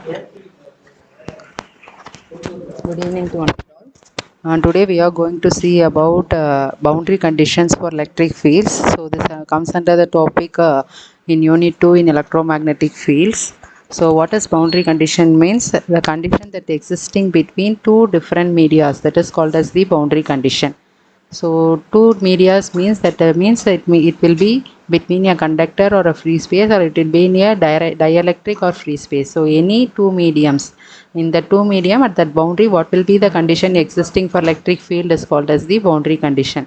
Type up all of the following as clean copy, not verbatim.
Good evening to one. Today we are going to see about boundary conditions for electric fields. So this comes under the topic in Unit 2 in electromagnetic fields. So what is boundary condition means? The condition that existing between two different medias, that is called as the boundary condition. So two medias means that it will be between a conductor or a free space, or it will be in a dielectric or free space. So any two mediums, in the two medium at that boundary, what will be the condition existing for electric field is called as the boundary condition.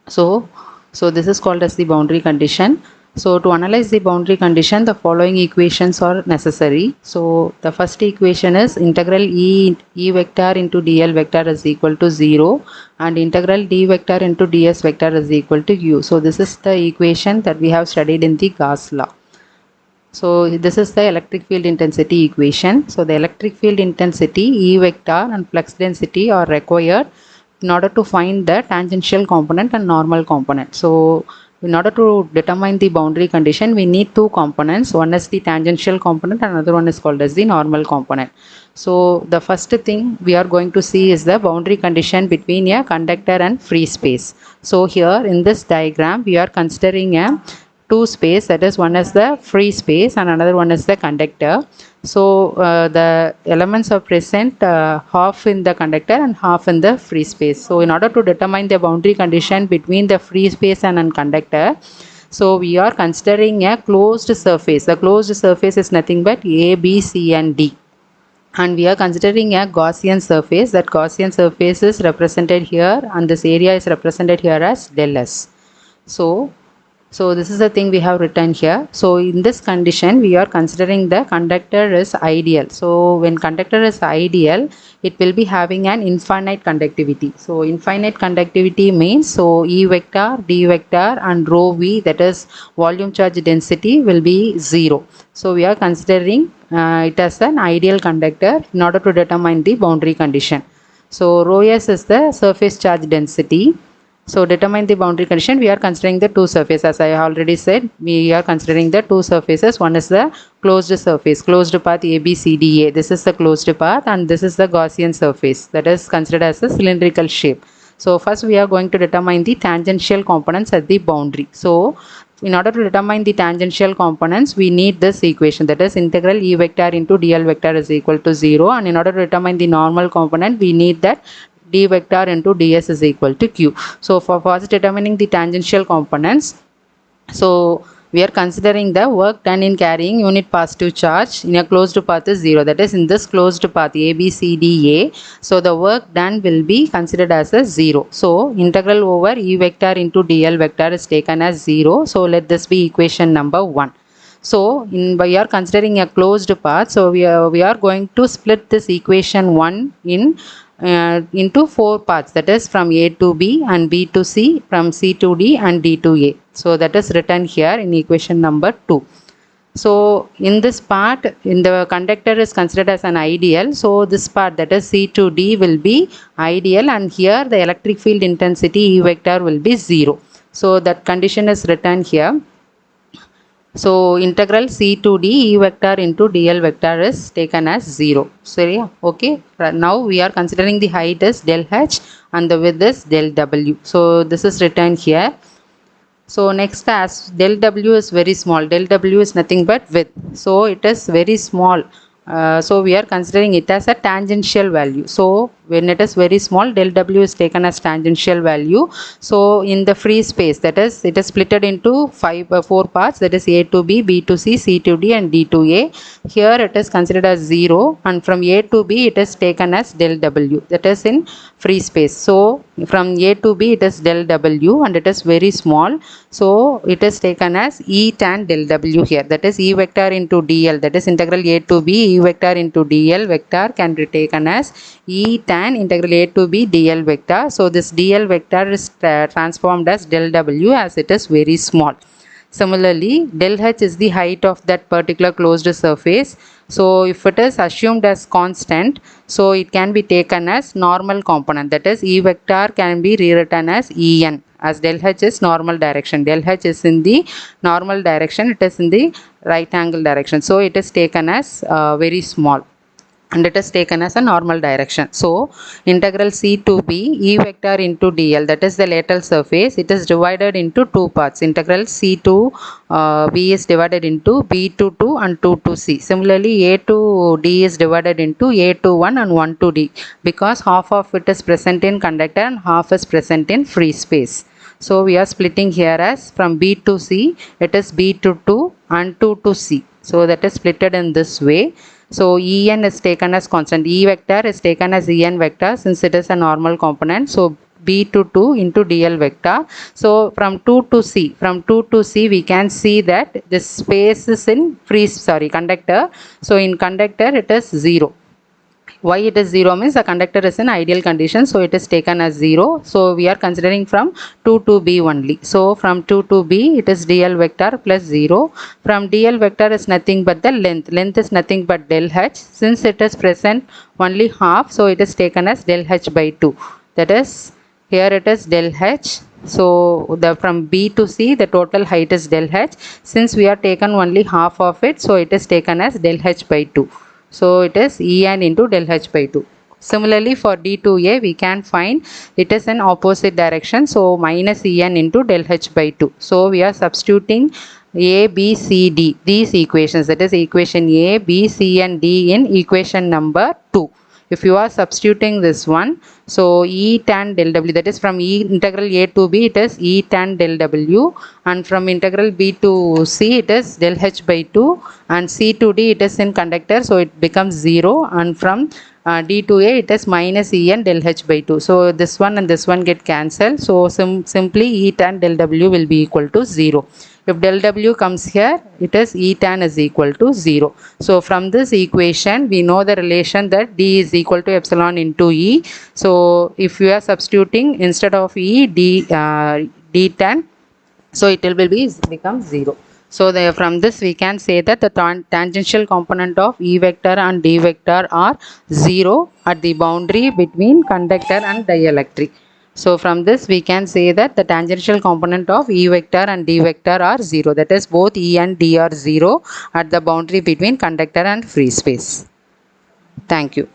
So, this is called as the boundary condition. So to analyze the boundary condition, the following equations are necessary. So the first equation is integral E vector into dl vector is equal to 0 and integral d vector into ds vector is equal to u. So this is the equation that we have studied in the Gauss law. So this is the electric field intensity equation. So the electric field intensity, E vector and flux density are required in order to find the tangential component and normal component. So in order to determine the boundary condition, we need two components. One is the tangential component and another one is called as the normal component. So the first thing we are going to see is the boundary condition between a conductor and free space. So here in this diagram, we are considering a two space, that is one is the free space and another one is the conductor. So the elements are present half in the conductor and half in the free space. So in order to determine the boundary condition between the free space and conductor, so we are considering a closed surface. The closed surface is nothing but A, B, C and D. And we are considering a Gaussian surface. That Gaussian surface is represented here and this area is represented here as del S. So this is the thing we have written here. So in this condition, we are considering the conductor is ideal. So when conductor is ideal, it will be having an infinite conductivity. So infinite conductivity means, so E vector, D vector and rho V, that is volume charge density, will be 0. So we are considering it as an ideal conductor in order to determine the boundary condition. So rho S is the surface charge density. So determine the boundary condition, we are considering the two surfaces. As I already said, we are considering the two surfaces. One is the closed surface, closed path ABCDA. This is the closed path and this is the Gaussian surface, that is considered as a cylindrical shape. So first we are going to determine the tangential components at the boundary. So in order to determine the tangential components, we need this equation, that is integral E vector into dl vector is equal to 0. And in order to determine the normal component, we need that d vector into ds is equal to q. So for first determining the tangential components, so we are considering the work done in carrying unit positive charge in a closed path is 0. That is in this closed path ABCDA. So the work done will be considered as a 0. So integral over E vector into dl vector is taken as 0. So let this be equation number 1. So we are considering a closed path. So we are going to split this equation 1 into 4 parts, that is from A to B and B to C, from C to D and D to A. So that is written here in equation number 2. So in this part, in the conductor is considered as an ideal. So this part, that is C to D, will be ideal, and here the electric field intensity E vector will be 0. So that condition is written here. So integral C to D E vector into dl vector is taken as 0. So yeah, okay. Now we are considering the height is del h and the width is del w. So this is written here. So next, as del w is very small, del w is nothing but width. So it is very small. So we are considering it as a tangential value. So when it is very small, del w is taken as tangential value. So in the free space, that is, it is splitted into 4 parts, that is A to B, B to C, C to D and D to A. Here it is considered as 0, and from A to B it is taken as del w, that is in free space. So from A to B it is del w and it is very small. So it is taken as E tan del w here, that is E vector into dl, that is integral A to B E vector into dl vector can be taken as E tan integral A to B dl vector. So this dl vector is transformed as del w as it is very small. Similarly, del h is the height of that particular closed surface. So if it is assumed as constant, so it can be taken as normal component, that is E vector can be rewritten as En, as del h is normal direction. Del h is in the normal direction, it is in the right angle direction. So it is taken as very small, and it is taken as a normal direction. So integral C to B E vector into dl, that is the lateral surface, it is divided into two parts. Integral C to B is divided into B to 2 and 2 to C. Similarly, A to D is divided into A to 1 and 1 to D, because half of it is present in conductor and half is present in free space. So we are splitting here as from B to C, it is B to 2 and 2 to C. So that is splitted in this way. So En is taken as constant. E vector is taken as En vector since it is a normal component. So B to 2 into dl vector. So from 2 to C, we can see that this space is in conductor. So in conductor it is 0. Why it is 0 means the conductor is in ideal condition, so it is taken as 0. So we are considering from 2 to B only. So from 2 to B it is dl vector plus 0. From dl vector is nothing but the length is nothing but del h. Since it is present only half, so it is taken as del h by 2. That is, here it is del h. So the from B to C the total height is del h. Since we are taken only half of it, so it is taken as del h by 2. So it is En into del h by 2. Similarly, for D to A, we can find it is in opposite direction. So minus En into del h by 2. So we are substituting A, B, C, D, these equations, that is equation A, B, C and D in equation number 2. If you are substituting this one, so E tan del W, that is from integral A to B, it is E tan del W, and from integral B to C, it is del H by 2, and C to D, it is in conductor, so it becomes 0, and from D to A, it is minus En del H by 2. So this one and this one get cancelled, so simply E tan del W will be equal to 0. If del W comes here, it is E tan is equal to 0. So from this equation, we know the relation that D is equal to epsilon into E. So if you are substituting instead of E, D tan, so it will become 0. So from this we can say that the tangential component of E vector and D vector are 0 at the boundary between conductor and dielectric. So from this we can say that the tangential component of E vector and D vector are 0. That is, both E and D are 0 at the boundary between conductor and free space. Thank you.